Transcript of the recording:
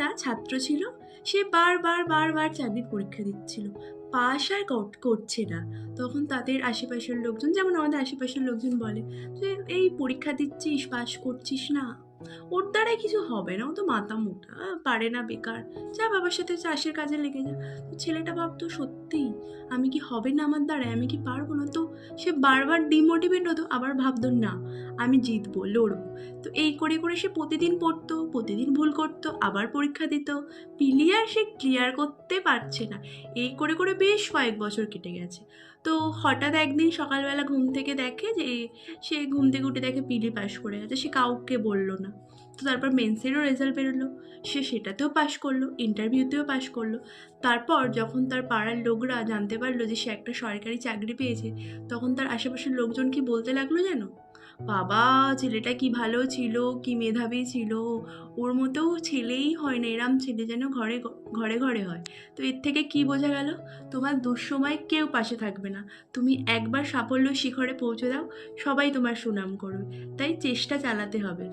একটা ছাত্র ছিল, সে বারবার বারবার চাকরির পরীক্ষা দিচ্ছিল, পাশ আর করছে না। তখন তাদের আশেপাশের লোকজন, যেমন আমাদের আশেপাশের লোকজন বলে যে এই পরীক্ষা দিচ্ছিস, পাশ করছিস না, ওর দ্বারাই কিছু হবে না, ও তো মাথা মোটা, পারে না, বেকার, যা বাবার সাথে চাষের কাজে লেগে যা। তো ছেলেটা ভাবতো সত্যি আমি কি হবে না আমার দ্বারায়, আমি কি পারবো না? তো সে বারবার ডিমোটিভেট হতো, আবার ভাবতো না আমি জিতবো, লড়বো। তো এই করে করে সে প্রতিদিন পড়তো, প্রতিদিন ভুল করতো, আবার পরীক্ষা দিত, ক্লিয়ার সে ক্লিয়ার করতে পারছে না। এই করে করে বেশ কয়েক বছর কেটে গেছে। তো হঠাৎ একদিন সকালবেলা ঘুম থেকে দেখে যে সে ঘুম থেকে উঠে দেখে পিলি পাশ করে গেছে, সে কাউকে বললো না। তো তারপর মেন্সেরও রেজাল্ট বেরোলো, সে সেটাতেও পাশ করলো, ইন্টারভিউতেও পাশ করলো। তারপর যখন তার পাড়ার লোকরা জানতে পারলো যে সে একটা সরকারি চাকরি পেয়েছে, তখন তার আশেপাশের লোকজন কি বলতে লাগলো জানো? বাবা, ছেলেটা কি ভালো ছিল, কি মেধাবী ছিল, ওর মতো ছেলেই হয় না, এরম ছেলে যেন ঘরে ঘরে ঘরে হয়। তো এর থেকে কি বোঝা গেল? তোমার দুঃসময় কেউ পাশে থাকবে না, তুমি একবার সাফল্য শিখরে পৌঁছে দাও, সবাই তোমার সুনাম করবে। তাই চেষ্টা চালাতে হবে।